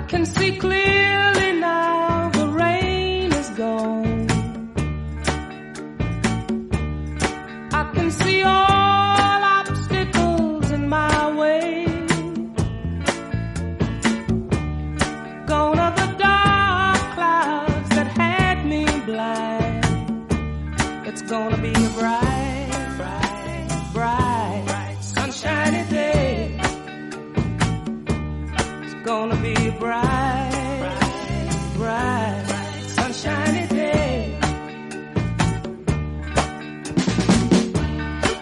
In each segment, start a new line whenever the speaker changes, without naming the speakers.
can see clearly now, the rain is gone. I can see all obstacles in my way. Gone are the dark clouds that had me blind. It's gonna be a bright, bright, bright, sunshiny day. It's gonna be a bright, bright, sunshiny day.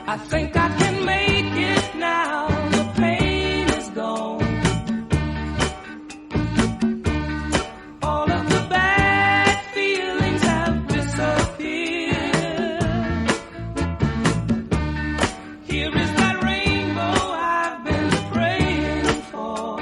I think I can make it now. The pain is gone. All of the bad feelings have disappeared. Here is that rainbow I've been praying for.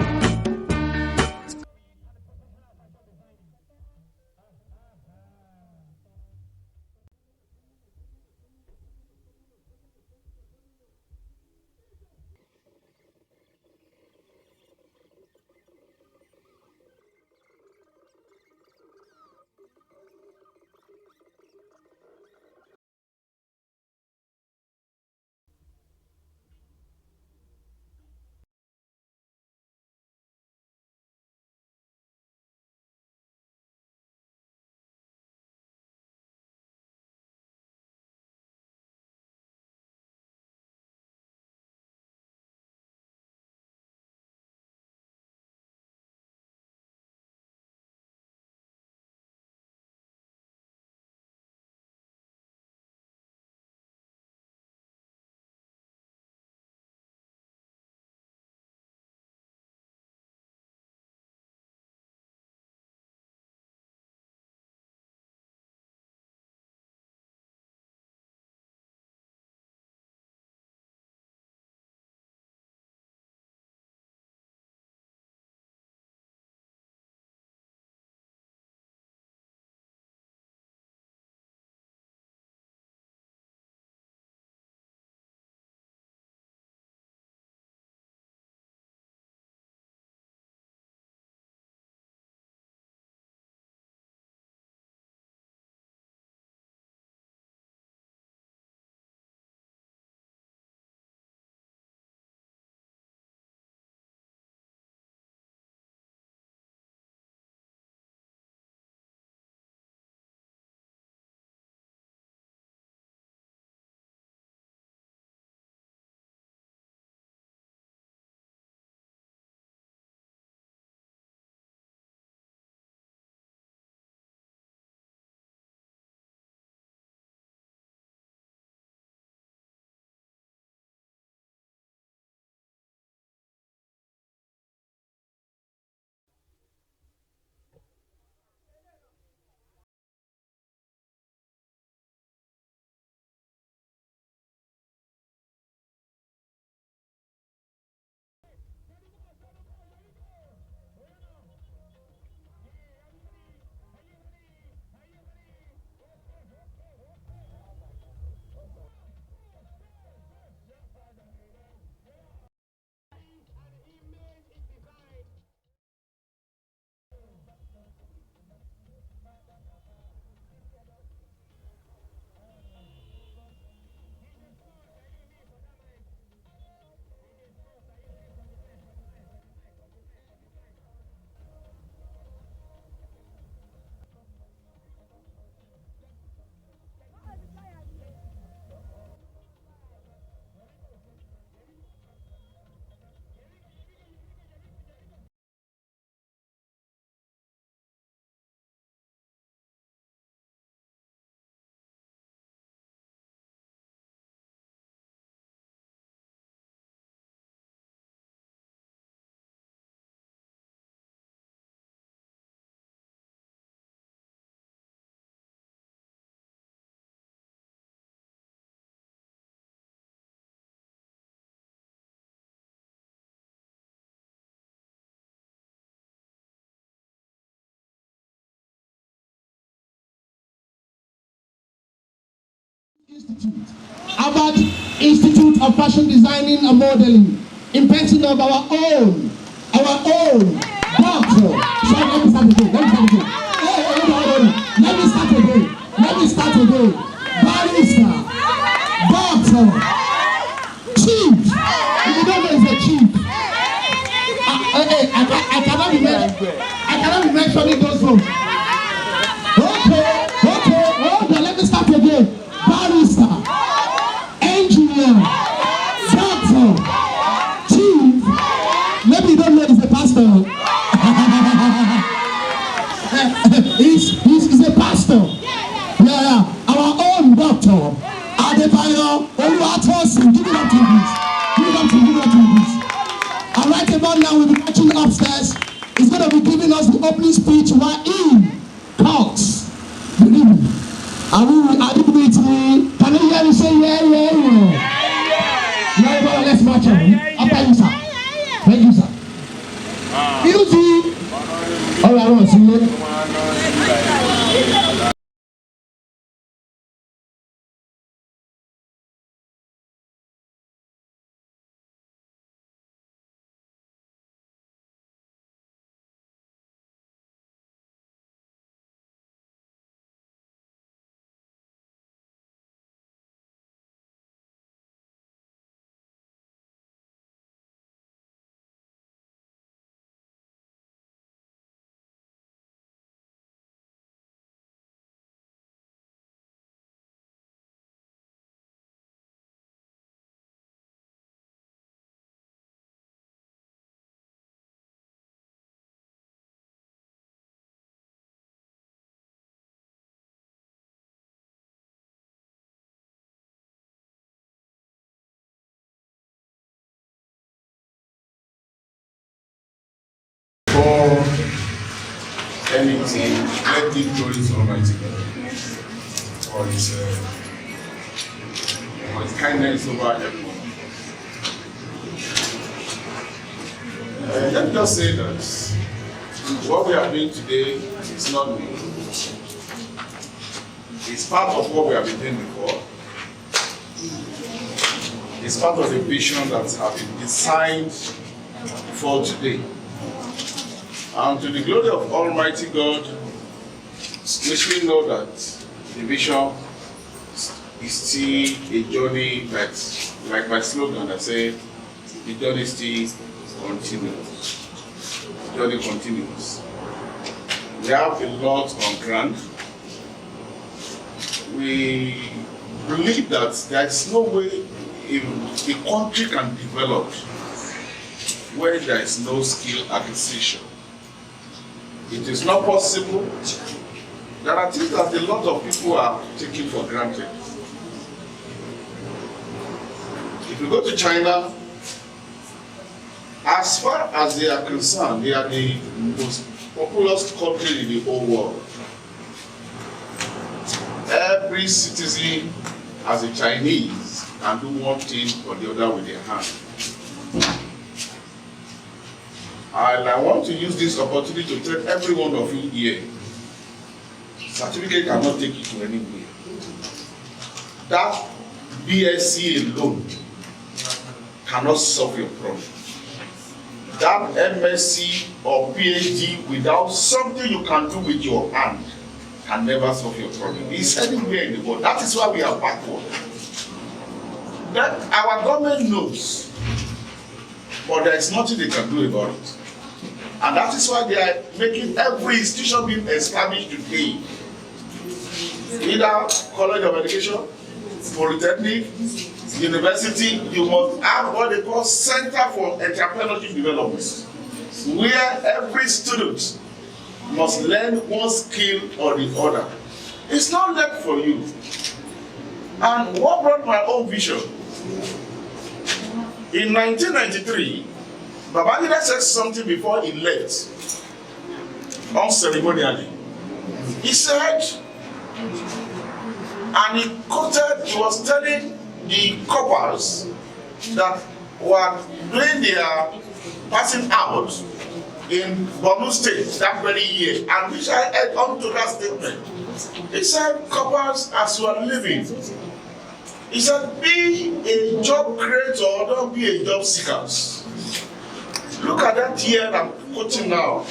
Institute, Harvarde Institute of Fashion Designing and Modeling, in person of our own Doctor. Sorry, let me start again. Hey, hold on. Let me start again. Barrister. Doctor. Chief. If you don't know, it's a chief. I cannot be mentioning those ones. Okay. Hold on. Let me start again. Barrister. Engineer. Doctor. Chief. Maybe you don't know he's a pastor. He's a pastor. Yeah. Our own doctor. Adebayo Oluwatosin. Give it up to him, please. And right about now, we'll be watching upstairs. He's going to be giving us the opening speech while he talks. Believe me. Are you with me? Can you hear me say yeah? Yeah, let's watch him. After you, sir. Thank you, sir. Beauty. All right, I want to see you.
Anything, let him glory to Almighty God for his kindness over everyone. Let me just say that what we are doing today is not new. It's part of what we have been doing before. It's part of the vision that has been designed for today. And to the glory of Almighty God, we should know that the vision is still a journey that, like my slogan, I say, the journey still continues. The journey continues. We have a lot on ground. We believe that there is no way a country can develop where there is no skill acquisition. It is not possible. There are things that a lot of people are taking for granted. If you go to China, as far as they are concerned, they are the most populous country in the whole world. Every citizen, as a Chinese, can do one thing or the other with their hand. And I want to use this opportunity to tell every one of you here, certificate cannot take you to anywhere. That BSc alone cannot solve your problem. That MSc or PhD without something you can do with your hand can never solve your problem. It's anywhere in the world. That is why we are backward. That our government knows, but there is nothing they can do about it. And that is why they are making every institution being established today. Either College of Education, Polytechnic, University, you must have what they call Center for Entrepreneurship Development, where every student must learn one skill or the other. It's not left for you. And what brought my own vision? In 1993, Babangida said something before he left, unceremonially. He said, and he quoted, he was telling the couples that were doing their passing out in Borno State that very year, and which I heard onto that statement. He said, couples, as you are living, he said, be a job creator, don't be a job seeker. Look at that year and coaching now.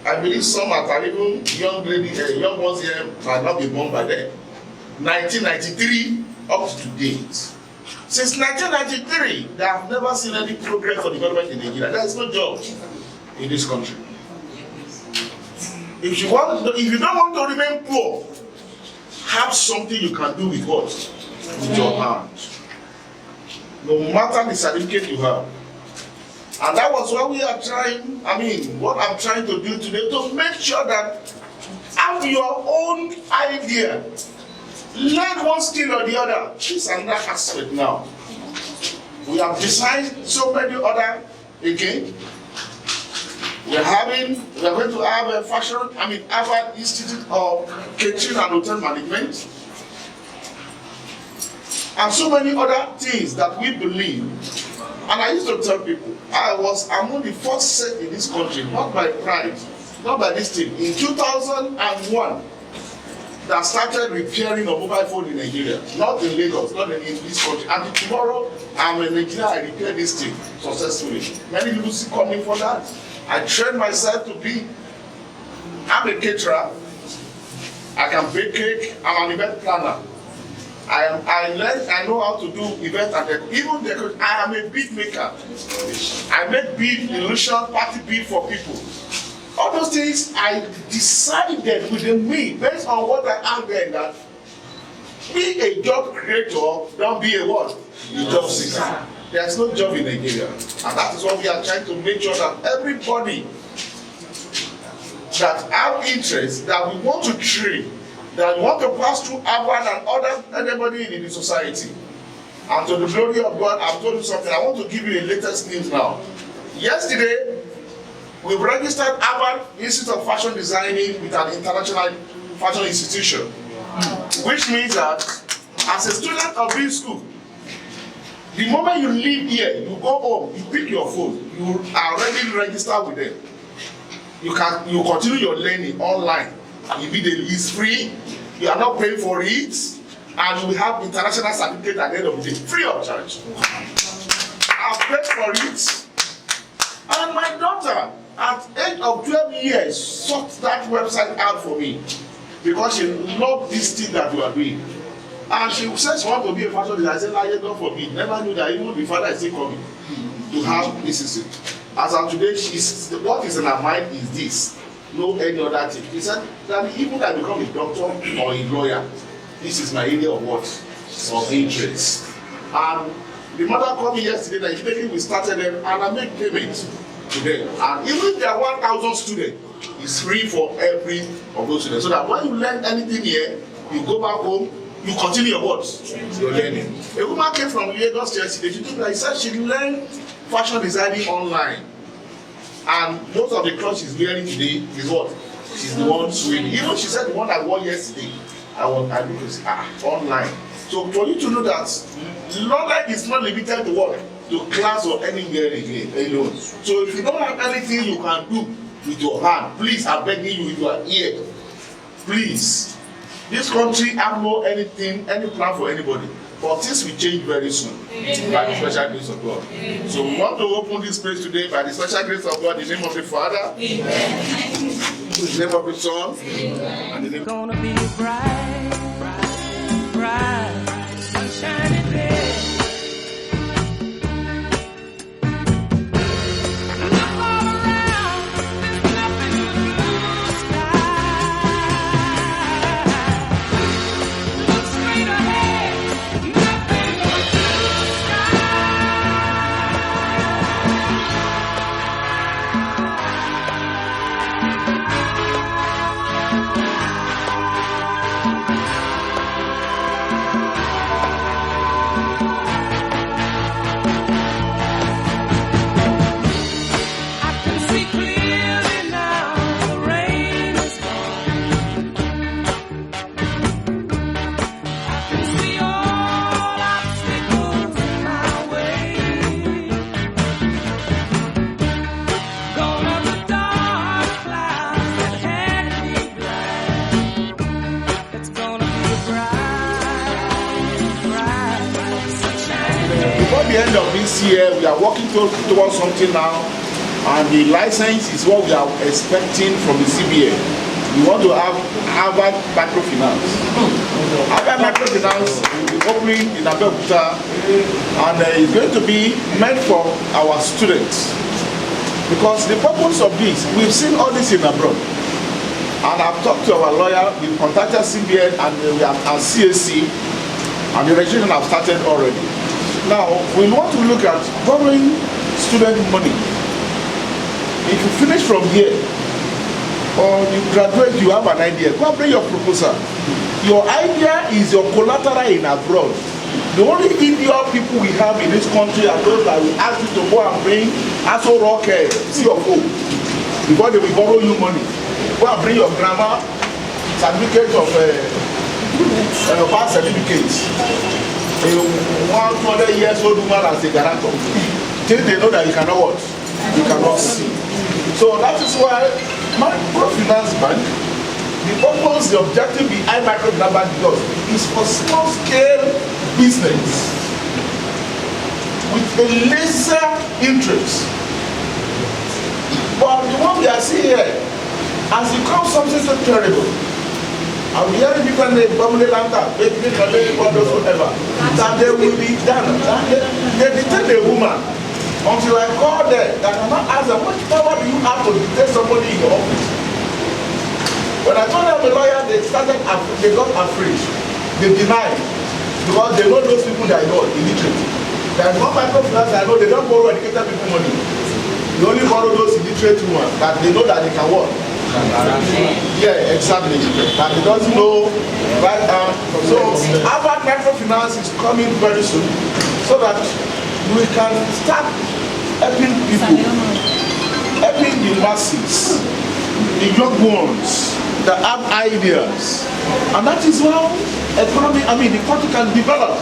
I believe some are even young ones here might not be born by then. 1993 up to date. Since 1993, they have never seen any progress or development in Nigeria. There is no job in this country. If you don't want to remain poor, have something you can do with what? With your hand. No matter the certificate you have. And that was what we are trying, what I'm trying to do today, to make sure that have your own idea. Learn one skill or the other. This and that aspect now. We have designed so many other again. We are going to have a Harvarde Institute of Catering and Hotel Management. And so many other things that we believe. And I used to tell people, I was among the first set in this country, not by pride, not by this thing. In 2001, that started repairing a mobile phone in Nigeria, not in Lagos, not in this country. And tomorrow, I'm in Nigeria, I repair this thing successfully. Many people see coming for that. I trained myself to be, I'm a caterer, I can bake cake, I'm an event planner. I know how to do events and even decoration. I am a bead maker. I make bead, illusion, party bead for people. All those things I decided within me, based on what I am there, that be a job creator, don't be a what? A job seeker. There's no job in Nigeria. And that is what we are trying to make sure that everybody that have interest, that we want to train, that we want to pass through Harvarde and anybody in the society. And to the glory of God, I've told you something. I want to give you the latest news now. Yesterday, we registered Harvarde Institute of Fashion Designing with an international fashion institution, which means that as a student of this school, the moment you leave here, you go home, you pick your phone, you are already registered with them. You continue your learning online. Immediately, it's free. You are not paying for it, and we have international certificate at the end of the day, free of charge. I've paid for it, and my daughter, at age of 12 years, sought that website out for me because she loved this thing that we are doing. And she said she wants to be a fashion designer. I said, "I God forbid." Never knew that even the father is still coming to have this institute. As of today, what is in her mind is this. No any other thing. He said that even I become a doctor or a lawyer, this is my area of what? Of interest. And the mother called me yesterday that immediately we started them and I make payment to them. And even if there are 1,000 students, it's free for every of those students. So that when you learn anything here, you go back home, you continue your what? Your learning. A woman came from Lagos yesterday. She told me, she said she learned fashion designing online. And most of the clothes she's wearing today is what? She's the one sewing. Even she said the one I wore yesterday, I because online. So for you to know that knowledge is not limited to what? To class or anywhere again alone. So if you don't have anything you can do with your hand, please, I'm begging you with your ear. Please. This country have no any plan for anybody. But things will change very soon. Amen. By the special grace of God. Amen. So we want to open this place today by the special grace of God in the name of the Father, in the name of the Son, and in the name of
Gonna be a bright, bright, sunshiny day.
Before the end of this year, we are working towards something now And the license is what we are expecting from the CBN. We want to have Harvarde Microfinance. Harvarde Microfinance will be opening in Abeokuta, and it's going to be meant for our students. Because the purpose of this, we've seen all this in abroad. And I've talked to our lawyer, we've contacted CBN and we have our CAC, and the registration have started already. Now, we want to look at borrowing student money. If you finish from here, or you graduate, you have an idea, go and bring your proposal. Your idea is your collateral in abroad. The only idiot people we have in this country are those that will ask you to go and bring Aso Rock CFO before they will borrow you money. Go and bring your grammar certificate of birth certificate. A 100 years old woman as a guarantor. Till they know that you cannot what? You cannot see. So that is why microfinance bank, the purpose, the objective behind microfinance bank is for small scale business with a lesser interest. But the one we are seeing here has become something so terrible. I'm hearing people in Bamule Lanta, whatever, that they will be done. They detain a woman until I call them, that I not ask them, what power do you have to detain somebody in your office? When I told them the lawyer, they got afraid. They denied. Because they know those people that I know, illiterate. There's one microfinance I know, they don't borrow educated people money. They only borrow those illiterate ones that they know that they can work. Yeah, exactly. And they doesn't know right now. So Harvarde Microfinance is coming very soon so that we can start helping people, helping the masses, the young ones that have ideas. And that is how economy, the country can develop.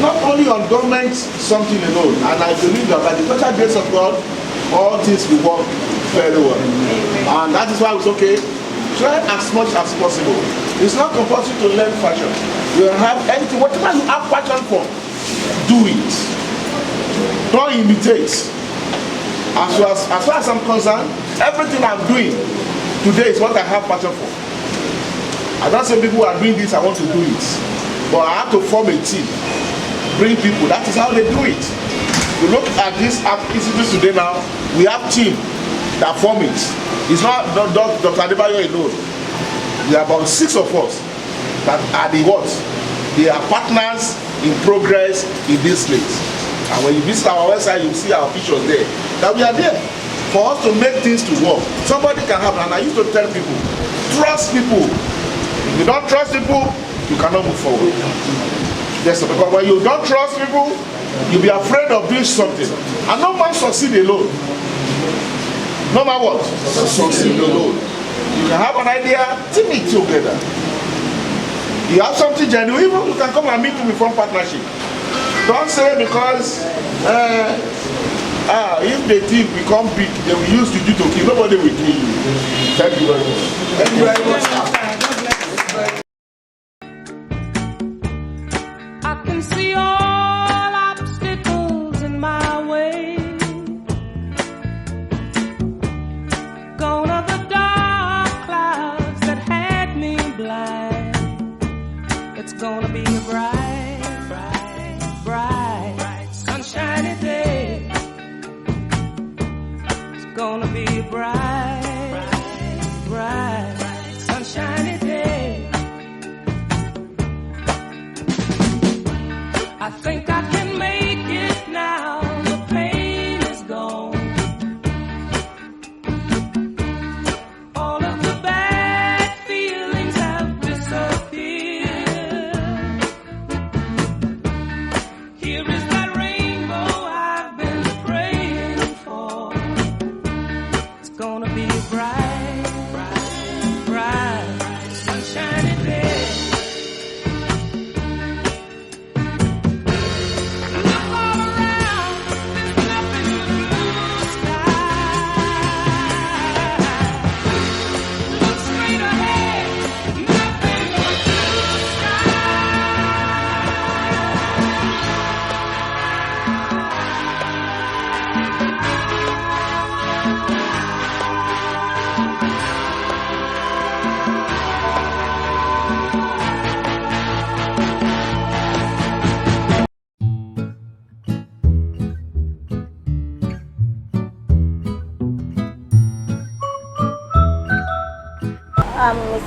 Not only on government something alone. And I believe that by the total grace of God, all things will work very well. And that is why it's okay. Try as much as possible. It's not compulsory to learn fashion. You have anything, whatever you have passion for, do it. Don't imitate. As far as I'm concerned, everything I'm doing today is what I have passion for. I don't say people are doing this, I want to do it. But I have to form a team, bring people. That is how they do it. You look at this institute today now, we have team that form it. It's not Dr. Adebayo alone. There are about 6 of us that are the what? They are partners in progress in this place. And when you visit our website, you see our pictures there. That we are there for us to make things to work. Somebody can have, and I used to tell people, trust people. If you don't trust people, you cannot move forward. Yes, because when you don't trust people, you'll be afraid of doing something. And no man succeed alone. No man what? Succeed alone. You can have an idea, team it together. You have something genuine, you can come and meet me from partnership. Don't say because if the team become big, they will use you to kill. Nobody will kill you. Thank you very much. Thank you very much.
I can see all obstacles in my way. Gone are the dark clouds that had me blind. It's gonna be a bright, bright, bright, sunshiny day. It's gonna be a bright, bright, sunshiny day.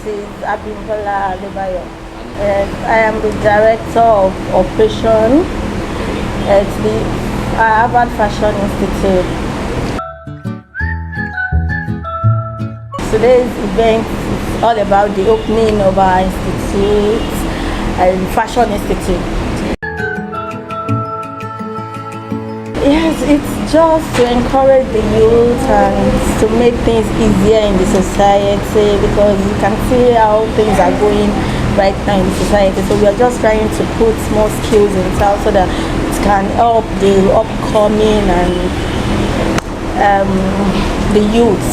is Abimbola Adebayo. I am the director of operation at the Harvard Fashion Institute. Today's event is all about the opening of our institute, Fashion Institute. Yes, it's just to encourage the youth and to make things easier in the society, because you can see how things are going right now in the society. So we are just trying to put more skills in town so that it can help the upcoming and the youth.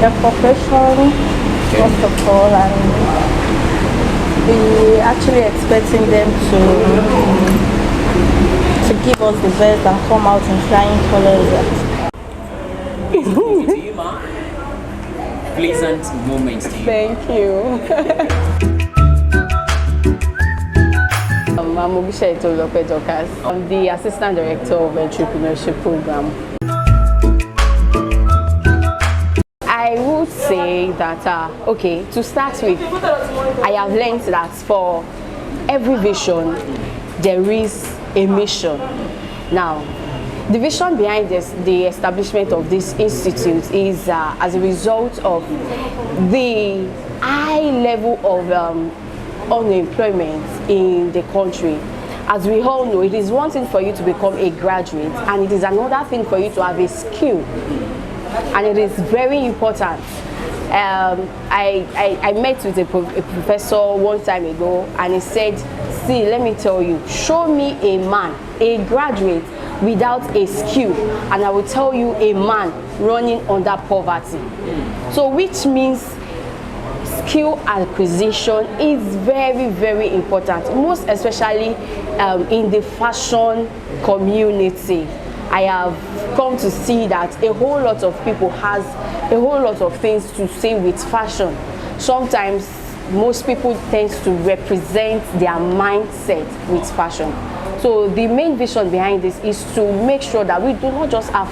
The profession, first of all, and we actually expecting them to give us the best and come out in flying colors.
To you, Ma. Pleasant moments to you.
Thank you. I'm Obisha Itolope Dokas. I'm the Assistant Director of Entrepreneurship Program. I would say that, okay, to start with, I have learned that for every vision, there is a mission. Now, the vision behind the establishment of this institute is as a result of the high level of unemployment in the country. As we all know, it is one thing for you to become a graduate, and it is another thing for you to have a skill. And it is very important. I met with a professor one time ago, and he said, see, let me tell you, show me a man, a graduate without a skill, and I will tell you a man running under poverty. So which means skill acquisition is very, very important, most especially in the fashion community. I have come to see that a whole lot of people has a whole lot of things to say with fashion. Sometimes most people tend to represent their mindset with fashion. So the main vision behind this is to make sure that we do not just have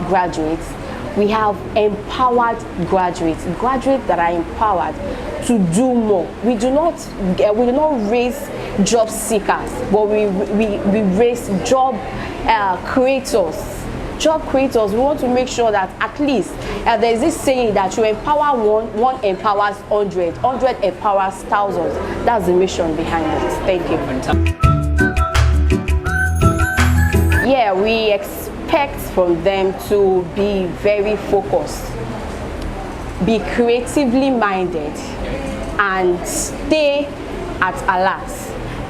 graduates, we have empowered graduates that are empowered to do more. We do not raise job seekers, but we raise job creators. We want to make sure that at least there is this saying that you empower one empowers 100 empowers thousands. That's the mission behind it. Thank you. Yeah, we expect from them to be very focused, be creatively minded, and stay at alert,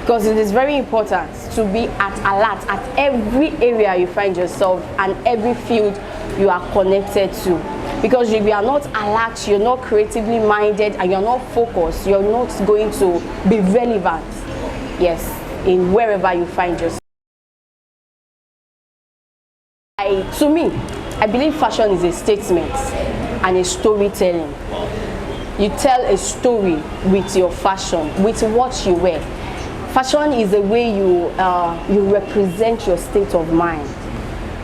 because it is very important to be at alert at every area you find yourself and every field you are connected to. Because if you are not alert, you're not creatively minded, and you're not focused, you're not going to be relevant, yes, in wherever you find yourself. To me, I believe fashion is a statement and a storytelling. You tell a story with your fashion, with what you wear. Fashion is the way you represent your state of mind.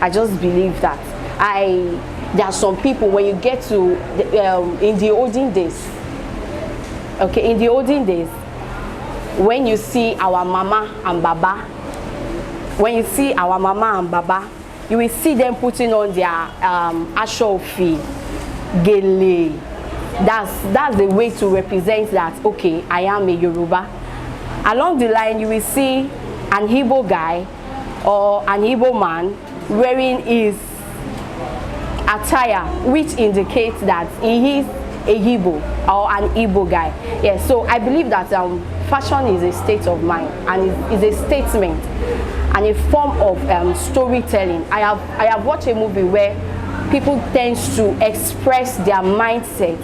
I just believe that. There are some people, when you get to in the olden days, when you see our mama and baba, you will see them putting on their ashofi, gele. That's the way to represent that, okay, I am a Yoruba. Along the line, you will see an Igbo guy or an Igbo man wearing his attire, which indicates that he is a Igbo or an Igbo guy. Yes, so I believe that fashion is a state of mind, and is a statement and a form of storytelling. I have watched a movie where people tend to express their mindset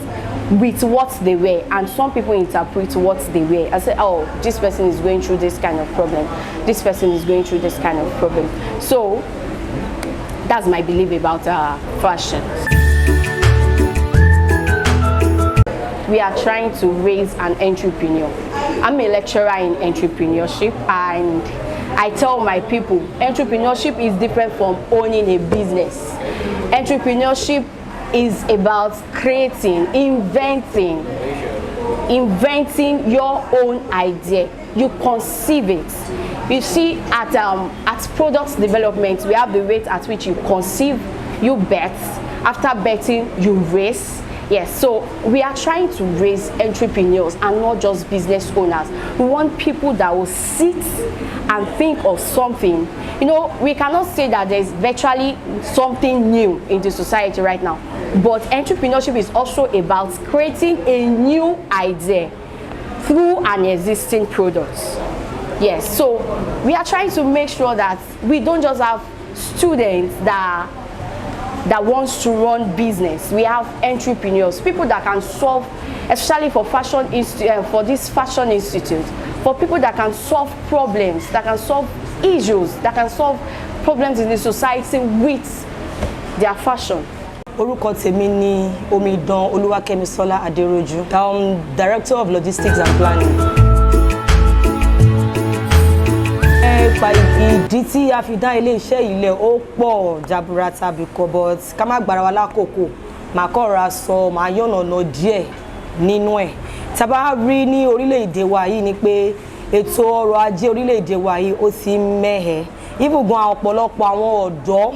with what they wear, and some people interpret what they wear. I say, oh, this person is going through this kind of problem, this person is going through this kind of problem. So that's my belief about fashion. We are trying to raise an entrepreneur. I'm a lecturer in entrepreneurship, and I tell my people, entrepreneurship is different from owning a business. Entrepreneurship is about creating, inventing your own idea. You conceive it. You see, at product development, we have the rate at which you conceive, you bet. After betting, you raise. Yes, so we are trying to raise entrepreneurs and not just business owners. We want people that will sit and think of something. You know, we cannot say that there's virtually something new in the society right now, but entrepreneurship is also about creating a new idea through an existing product. Yes, so we are trying to make sure that we don't just have students that wants to run business. We have entrepreneurs, people that can solve, especially for for this fashion institute, for people that can solve problems, that can solve issues, that can solve problems in the society with their fashion.
Orúkọ tèmi ni Omidan Olúwakẹ́misọ́lá Adéròjú, Director of Logistics and Planning. Ìdí tí a fi dá ilé iṣẹ́ ilẹ̀ ó pọ̀ jaburata but ká má gbára wa lákòókò máa kọ́ra sọ máa yànnàná díẹ̀ nínú ẹ̀. Tá bá rí ní orílẹ̀-èdè wa yìí ni pé ètò ọrọ̀ ajé orílẹ̀-èdè wa yìí ó ti mẹ́hẹ̀. Ibùgbọ́n ọ̀pọ̀lọpọ̀ àwọn ọ̀dọ́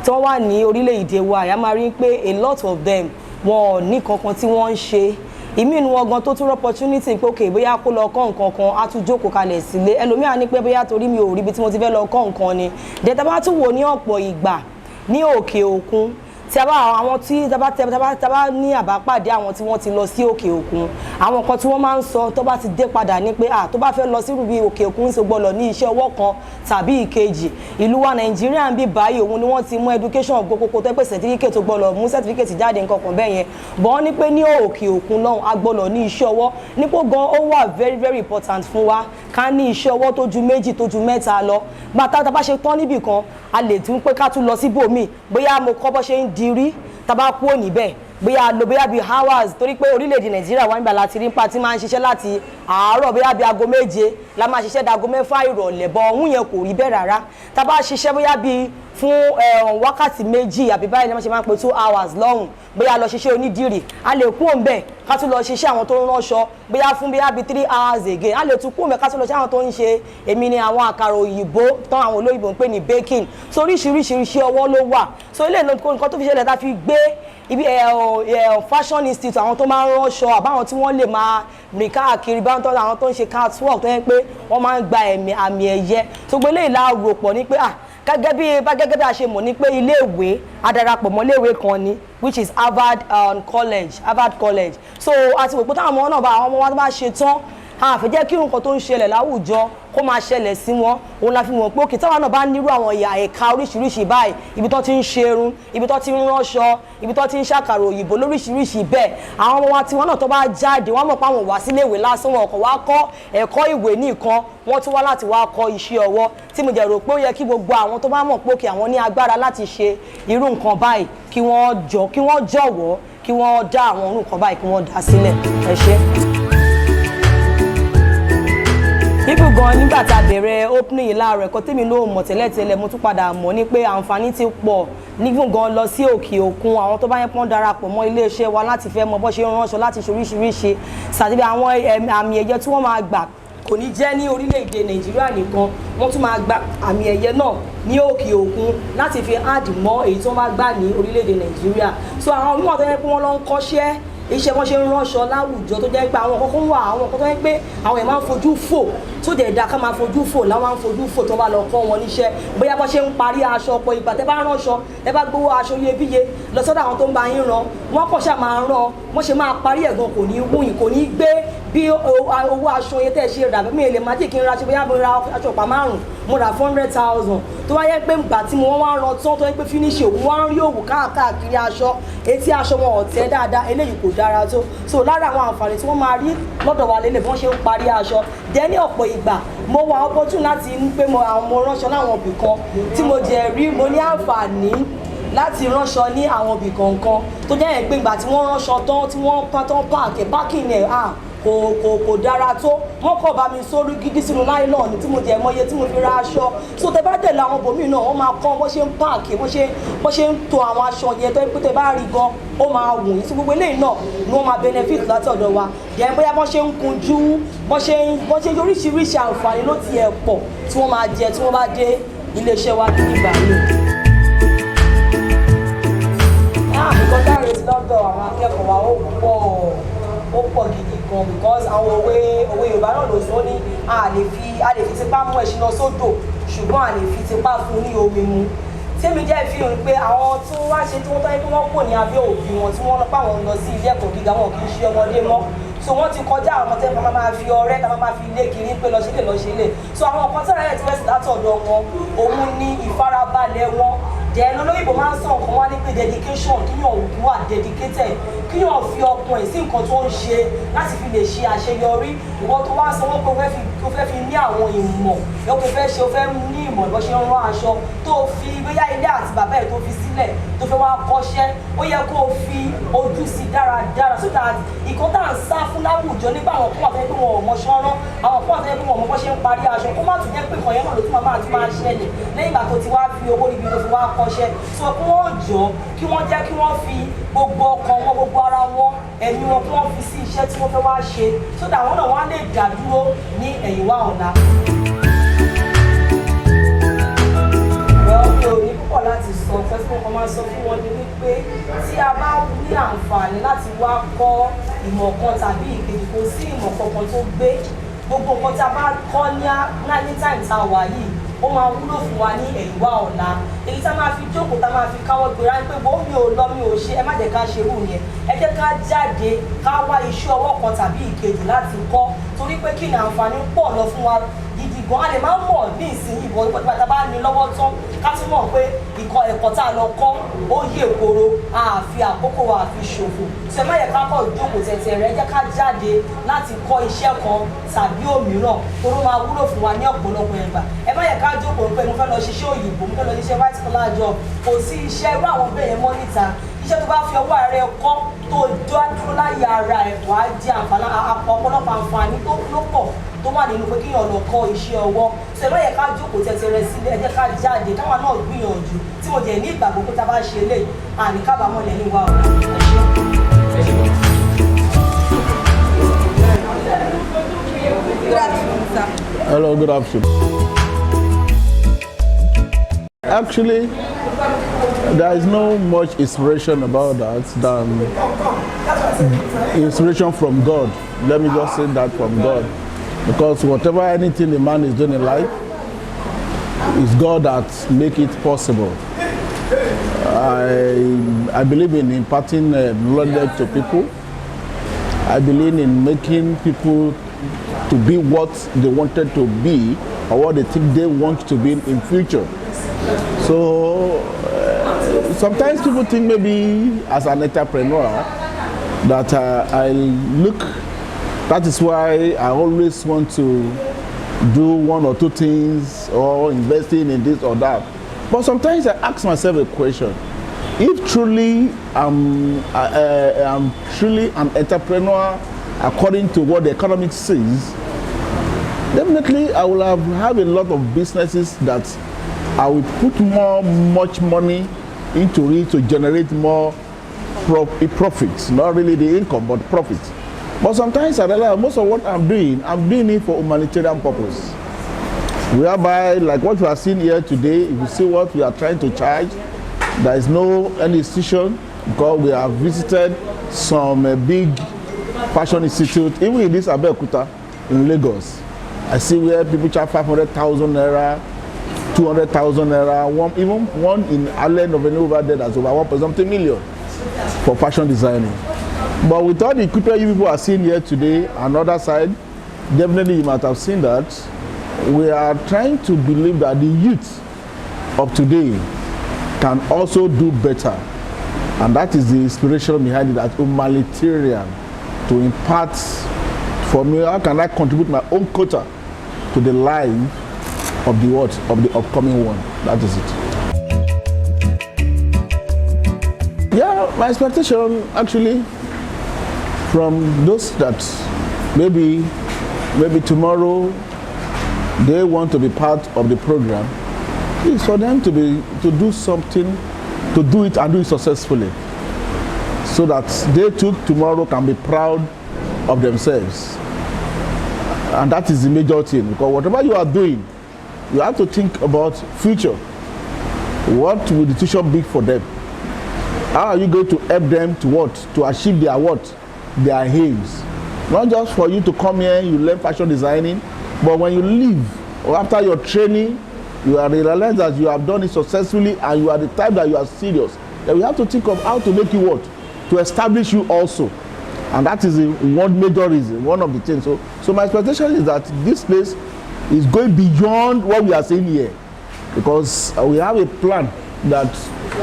tó wà ní orílẹ̀-èdè wa yìí a máa rí pé a lot of them wọn ò ní kankan tí wọ́n ń ṣe. Ìmí inú wọn gan tó tún opportunity pé okay bóyá kó lọ kọ́ nǹkan kan á tún jókòó kalẹ̀ sílé. Ẹlòmíràn ní pé bóyá torí mi ò rí ibi tí mo ti fẹ́ lọ kọ́ nǹkan ni. Dẹ̀ tá bá tún wò ní ọ̀pọ̀ ìgbà ní òkè òkun tí a bá àwọn tí tá bá ní àbápàdé àwọn tí wọ́n ti lọ sí òkè òkun, àwọn kan tí wọ́n máa ń sọ tó bá ti dé padà ní pé tó bá fẹ́ lọ sí ibi òkè òkun ń ṣe gbọ́dọ̀ ní iṣẹ́ ọwọ́ kan tàbí ìkejì. Ìlú wa Nàìjíríà ń bí báyìí òun ni wọ́n ti mú education gbogbo tó pé certificate tó gbọ́dọ̀ mú certificate jáde nǹkan kan bẹ́ẹ̀ yẹn. Bọ́n ní pé ní òkè òkun lọ́hùn a gbọ́dọ̀ ní iṣẹ́ ọwọ́. Nípò gan ó wà very very important fún wa ká ní iṣẹ́ ọwọ́ tó ju méjì tó ju mẹ́ta lọ. Bàtà tá bá ṣe tán níbì kan a lè tún pé ká tún lọ síbòmíì bóyá mo kọ́ bó ṣe ń dirí tàbá kúrò níbẹ̀ bóyá lo bóyá bíi hours torí pé orílẹ̀-èdè Nàìjíríà wà nígbà láti rí nípa tí máa ń ṣiṣẹ́ láti àárọ̀ bóyá bíi aago 7 la máa ṣiṣẹ́ dago 6 ìrọ̀lẹ́ bọ̀ ọ̀hún yẹn kò rí bẹ́ẹ̀ rárá. Tàbá ṣiṣẹ́ bóyá bíi fún wákàtí 2 àbí báyìí ni wọ́n ṣe máa ń pè 2 hours lọ́hùn bóyá lọ ṣiṣẹ́ onídìrí a lè kúrò ńbẹ̀ ká tún lọ ṣiṣẹ́ àwọn tó ń ránṣọ bóyá fún bóyá bíi 3 hours again a lè tún kúrò ńbẹ̀ ká tún lọ ṣe àwọn tó ń ṣe èmi ni àwọn àkàrà òyìnbó tán àwọn olóyìnbó ń pè ní baking so oríṣiríṣi ọwọ́ ló wà so ilé nǹkan tó fi ṣẹlẹ̀ tá fi gbé ibi fashion institute àwọn tó máa ń ránṣọ àbáwọn tí wọ́n lè máa rìn káàkiri báwọn tó àwọn tó ń ṣe catwalk tó yẹ pé wọ́n máa ń gba àmì ẹ̀yẹ tó gbé lè la rò pọ̀ ní pé gẹ́gẹ́ bí a ṣe mọ̀ ní pé iléèwé adarapọ̀ mọ́ iléèwé kan ni which is Harvarde College so àti wò pé táwọn ọmọ náà bá àwọn ọmọ wa tó bá ṣe tán àfẹ́ jẹ́ kí nǹkan tó ń ṣẹlẹ̀ láwùjọ kó máa ṣẹlẹ̀ sí wọn òun la fi mọ̀ pé òkè táwọn náà bá nírú àwọn ẹ̀ka oríṣiríṣi báyìí ibi tó ti ń ṣerun ibi tó ti ń ránṣọ ibi tó ti ń ṣàkàrà òyìnbó lóríṣiríṣi bẹ́ẹ̀ àwọn ọmọ wa tí wọ́n náà tó bá jáde wọ́n mọ̀ pé àwọn wá sílé ìwé lásán wọn kò wá kọ́ ẹ̀kọ́ ìwé nìkan wọ́n tún wá láti wá kọ́ iṣẹ́ ọwọ́ tí mo jẹ́ rò pé ó yẹ kí gbogbo àwọn tó bá mọ̀ pé òkè àwọn ní agbára láti ṣe irú nǹkan báyìí kí wọ́n jọ̀wọ́ kí wọ́n dá àwọn irú nǹkan báyìí kí wọ́n dá sílẹ̀ ẹ ṣé. Ibu gan nígbà tá a bẹ̀rẹ̀ opening yìí láàárọ̀ ẹ̀kọ́ tèmi ló mọ̀ tẹ́lẹ̀tẹ́lẹ̀ mo tún padà mọ̀ ní pé àǹfààní ti pọ̀ nígbà gan lọ sí òkè òkun àwọn tó bá yẹn pọ́n darapọ̀ mọ́ iléeṣẹ́ wa láti fẹ́ mọ bó ṣe ń ránṣọ láti ṣoríṣiríṣi ṣàtìbí àwọn àmì ẹ̀yẹ tí wọ́n máa gbà kò ní jẹ́ ní orílẹ̀-èdè Nàìjíríà nìkan wọ́n tún máa gba àmì ẹ̀yẹ náà ní òkè òkun láti fi add mọ́ èyí tí wọ́n bá gbà ní orílẹ̀-èdè Nàìjíríà so àwọn mímọ̀ tó yẹ pé wọ́n lọ ń kọ́ṣẹ́ iṣẹ́ wọn ṣe ń ránṣọ láwùjọ tó jẹ́ pé àwọn kọ́kọ́ wà àwọn kọ́kọ́ tó jẹ́ pé àwọn ẹ̀ máa ń fojú fò tó dẹ̀ dá ká máa fojú fò láwọn máa ń fojú fò tó bá lọ kọ́ wọn níṣẹ́ bóyá bọ́ ṣe ń parí aṣọ ọ̀pọ̀ ìgbà tẹ́ bá ránṣọ tẹ́ bá gbowó aṣọ iyebíye lọ sọ́dọ̀ àwọn tó ń bá yín rán wọ́n kọ́ ṣáà máa rán wọ́n ṣe máa parí ẹ̀gan kò ní wúyìn kò ní gbé bí owó aṣọ yẹn tẹ́ ṣe rà mí lè má jẹ́ kí n ra aṣọ bóyá mo ra aṣọ ọ̀pá 5 mo rà 400,000 tó wáyé pé ìgbà tí mo wá rán tán tó yẹ pé finish òwú wá ń rí òwú káàkiri aṣọ etí aṣọ wọn ọ̀tẹ́ dáadáa eléyìí kò dára tó so lára àwọn àǹfààní tí wọ́n máa rí lọ́dọ̀ wa lélẹ̀ bí wọ́n ṣe ń parí aṣọ dẹ́ ní ọ̀pọ̀ ìgbà mo wà opportunity láti ní pé mo ránṣọ láwọn ibì kan tí mo jẹ́ rí mo ní àǹfààní láti ránṣọ ní àwọn ibì kọ̀ọ̀kan tó jẹ́ pé ìgbà tí wọ́n ránṣọ tán tí wọ́n pátán páàkì ẹ̀ kò dára tó wọ́n kọ̀ bá mi sórí gidi sínú nylon tí mo jẹ mọ́yé tí mo fi ra aṣọ so tẹ bá dẹ̀ láwọn bòmíì náà wọ́n máa kọ́ bó ṣe ń páàkì bó ṣe ń to àwọn aṣọ yẹn tó ń pété bá rí gan ó máa wù yín sí gbogbo eléyìí náà ni wọ́n máa benefit láti ọ̀dọ̀ wa jẹ́ bóyá bọ́n ṣe ń kunjú bọ́n ṣe oríṣiríṣi àǹfààní ló ti ẹ̀ pọ̀ tí wọ́n máa jẹ tí wọ́n bá dé iléeṣẹ́ wa ní ìgbà yìí. nǹkan dáre ti lọ́dọ̀ àwọn akẹ́kọ̀ọ́ wa ó pọ̀ gidi gan because àwọn òwe Yorùbá náà ló sọ ní a lè fi tipá mú ẹṣin lọ sódò ṣùgbọ́n a lè fi tipá fún ní omi mu tèmi jẹ́ fi hàn pé àwọn tí wọ́n wá ṣe tí wọ́n tọ́ pé wọ́n kò ní abẹ́ òbí wọn tí wọ́n lọ pa àwọn lọ sí ilé ẹ̀kọ́ gíga wọn kì í ṣe ọmọdé mọ́ so wọ́n ti kọjá àwọn tẹ́ máa fi ọ̀rẹ́ tá máa fi lé kiri pé lọ sílé so àwọn nǹkan tí ọ̀rẹ́ ti fẹ́ sí látọ̀dọ̀ wọn òun ni ìfarabalẹ̀ wọn then olóyìnbó máa ń sọ nǹkan wá ní pé dedication kíyàn wà dedicated kíyàn fi ọkàn ẹ̀ sí nǹkan tó ń ṣe láti fi lè ṣe àṣeyọrí ìwọ tó wá sanwó pé o fẹ́ fi ní àwọn ìmọ̀ ẹ kò fẹ́ ṣe o fẹ́ ní ìmọ̀ bó ṣe ń rán aṣọ tó fi bóyá ilé àti bàbá ẹ̀ tó fi sílẹ̀ tó fẹ́ wá kọ́ṣẹ́ ó yẹ kó o fi ojú sí dáradára so that ìkan tá à ń sá fún láwùjọ nígbà àwọn kan àtẹ́gbẹ́ wọn ò mọ ṣọ́rán àwọn kan àtẹ́gbẹ́ wọn ò mọ bó ṣe ń parí aṣọ kó má tún jẹ́ pé ìkan yẹn náà ló tún máa ṣẹlẹ̀ lẹ́yìn ìgbà tó ti wá fi owó níbi tó fi wá kọ́ṣẹ́ so kí wọ́n jọ kí wọ́n jẹ́ kí wọ́n fi gbogbo ọkàn wọn gbogbo ara wọn ẹ̀mí wọn kí wọ́n fi sí iṣẹ́ tí wọ́n fẹ́ wá ṣe so that àwọn náà wọ́n á lè dá dúró ní ẹ̀yìn wá ọ̀la. mi ò ní púpọ̀ láti sọ fẹ́ẹ́ fún ọkọ̀ máa sọ fún wọn ni wípé tí a bá ní àǹfààní láti wá kọ́ ìmọ̀ kan tàbí ìkejì kò sí ìmọ̀ kankan tó gbé gbogbo nǹkan tí a bá kọ́ ní time tá a wà yìí ó máa wúlò fún wa ní ẹ̀yìn wá ọ̀la èyí tá a máa fi jókòó tá a máa fi káwọ́ gbéra pé bó mi ò lọ mi ò ṣe ẹ má jẹ́ ká ṣe irú yẹn ẹ jẹ́ ká jáde ká wá iṣẹ́ ọwọ́ kan tàbí ìkejì láti kọ́ torí pé kí ni àǹfààní pọ̀ lọ fún wa gidi gan a lè máa mọ̀ ní ìsinyìí ìbọn nípa tí a bá ní lọ́wọ́ tán ká tún mọ̀ pé ẹ̀kọ́ tá a lọ kọ́ ó yè koro àfi àkókò wa àfi ṣòfò ṣe má yẹ ká kọ́ ìjókòó tẹ̀tẹ̀ rẹ jẹ́ ká jáde láti kọ́ iṣẹ́ kan tàbí òmíràn tó ló máa wúlò fún wa ní ọ̀pọ̀lọpọ̀ ẹ̀gbà ẹ má yẹ ká jókòó pé mo fẹ́ lọ ṣiṣẹ́ òyìnbó mo fẹ́ lọ ṣiṣẹ́ white collar job kò sí iṣẹ́ irú àwọn bẹ́ẹ̀ mọ́ níta iṣẹ́ tó bá fi ọwọ́ rẹ kọ́ tó dúró láyé ara ẹ̀ wàá jẹ́ àǹfààní ọ̀pọ̀lọpọ̀ àǹfààní tó pọ̀ tó wà nínú pé kíyàn lọ kọ́ iṣẹ́ ọwọ́ ṣe má yẹ ká jókòó tẹ̀tẹ̀rẹ̀ sílẹ̀ ẹ jẹ́ ká jáde káwa náà gbìyànjú tí mo jẹ́ ní ìgbàgbọ́ pé tá a bá ṣe eléyìí àní kábàámọ̀ lẹ́yìn wa ọ̀la.
Good afternoon, sir.
Hello, good afternoon. Actually, there is no much inspiration about that than inspiration from God. Let me just say that from God. Because whatever anything a man is doing in life, it's God that make it possible. I believe in imparting knowledge to people. I believe in making people to be what they wanted to be or what they think they want to be in future. So sometimes people think maybe as an entrepreneur that I look, that is why I always want to do one or two things or investing in this or that. But sometimes I ask myself a question. If truly I'm truly an entrepreneur according to what the economics says, definitely I will have a lot of businesses that I will put much money into it to generate more profits, not really the income, but profit. But sometimes I realize most of what I'm doing it for humanitarian purpose. Whereby, like what you are seeing here today, if you see what we are trying to charge, there is no any institution, because we have visited some big fashion institute, even in this Abeokuta in Lagos. I see where people charge 500,000 naira, 200,000 naira, even one in Allen of over there that's over 1.something million for fashion designing. But with all the equipment you people are seeing here today, on the other side, definitely you might have seen that we are trying to believe that the youth of today can also do better. And that is the inspiration behind it, that humanitarian, to impart for me, how can I contribute my own quota to the life of the what? Of the upcoming one. That is it. Yeah, my expectation actually from those that maybe tomorrow they want to be part of the program. It's for them to do something, to do it and do it successfully, so that they too tomorrow can be proud of themselves. And that is the major thing, because whatever you are doing, you have to think about future. What will the future be for them? How are you going to help them to what? To achieve their what? Their aims. Not just for you to come here, you learn fashion designing, but when you leave or after your training, you are realize that you have done it successfully and you are the type that you are serious. Then we have to think of how to make you what? To establish you also. And that is one major reason, one of the things. So my expectation is that this place is going beyond what we are saying here, because we have a plan that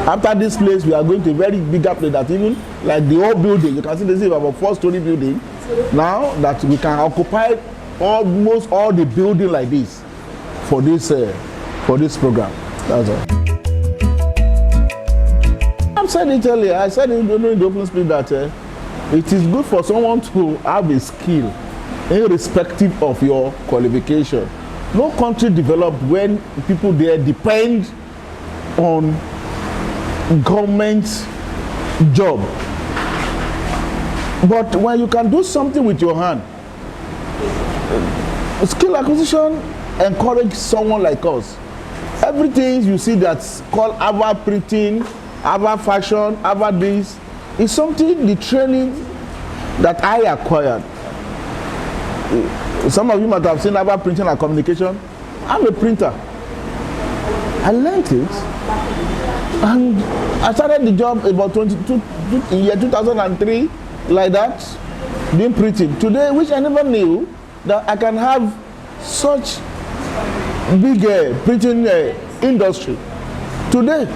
after this place we are going to a very bigger place, that even like the whole building, you can see this is about 4-story building now, that we can occupy almost all the building like this for this program. That's all. I said it earlier, I said in the open speech that it is good for someone to have a skill irrespective of your qualification. No country developed when people there depend on government job. But when you can do something with your hand, skill acquisition encourage someone like us. Everything you see that's called Harvarde printing, Harvarde fashion, Harvarde this, is something, the training that I acquired. Some of you might have seen Harvarde printing and communication. I'm a printer. I learned it, and I started the job about in year 2003, like that, doing printing. Today, which I never knew that I can have such big printing industry. Today,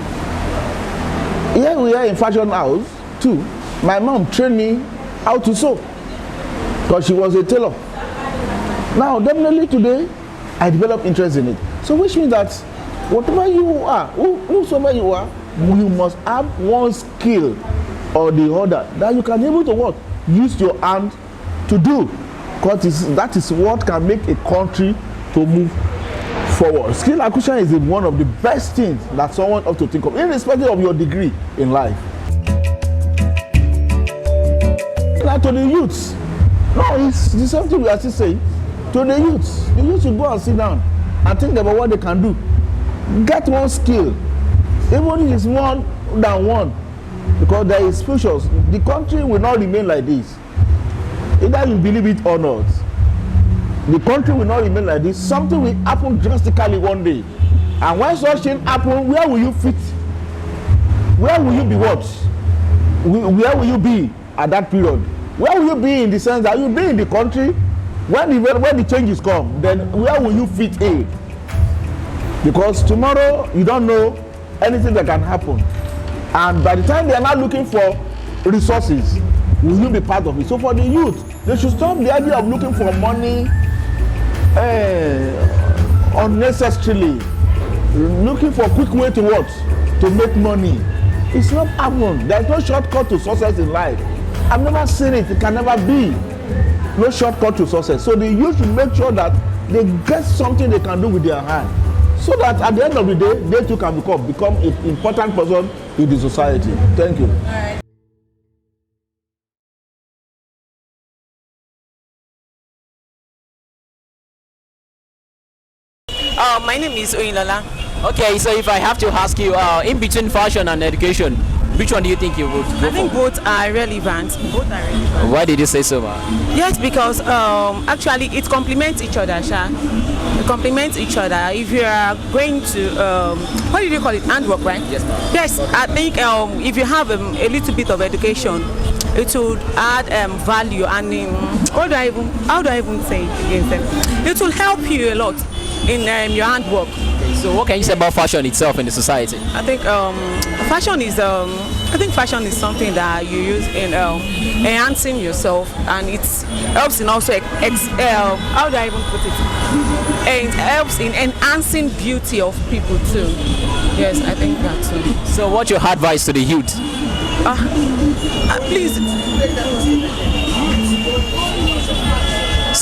here we are in fashion house too. My mom trained me how to sew because she was a tailor. Now, definitely today, I developed interest in it. So which means that whatever you are, whosoever you are, you must have one skill or the other that you can be able to what? Use your hand to do. Because that is what can make a country to move forward. Skill acquisition is one of the best things that someone ought to think of, irrespective of your degree in life. Now to the youths, no, it's the same thing we are still saying. To the youths should go and sit down and think about what they can do. Get one skill, even if it's more than one, because there is futures. The country will not remain like this. Either you believe it or not, the country will not remain like this. Something will happen drastically one day. And when such thing happen, where will you fit? Where will you be what? Where will you be at that period? Where will you be in the sense that you'll be in the country when the changes come, then where will you fit in? Because tomorrow you don't know anything that can happen. And by the time they are not looking for resources, will you be part of it? So for the youth, they should stop the idea of looking for money unnecessarily, looking for a quick way to what? To make money. It's not happening. There's no shortcut to success in life. I've never seen it. It can never be. No shortcut to success. So the youth should make sure that they get something they can do with their hand, so that at the end of the day, they too can become an important person in the society. Thank you.
All right.
My name is Oyinlola. Okay, so if I have to ask you, in between fashion and education, which one do you think you would go
I think
for?
both are relevant. Both are relevant.
Why did you say so, ma?
Yes, because actually it complements each other, Sha. It complements each other. If you are going to, what do you call it? Handwork, right?
Yes, ma'am.
Yes, I think if you have a little bit of education, it will add value and how do I even say it again? It will help you a lot in your handwork.
Okay, so what can you say about fashion itself in the society?
I think fashion is something that you use in enhancing yourself, and it helps in also how do I even put it? It helps in enhancing beauty of people too. Yes, I think that too.
So what's your advice to the youth?
Please.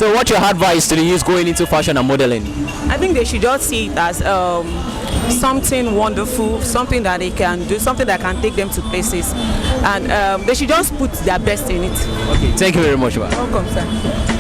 So what's your advice to the youth going into fashion and modeling?
I think they should just see it as something wonderful, something that they can do, something that can take them to places, and they should just put their best in it.
Okay, thank you very much.
Welcome, sir.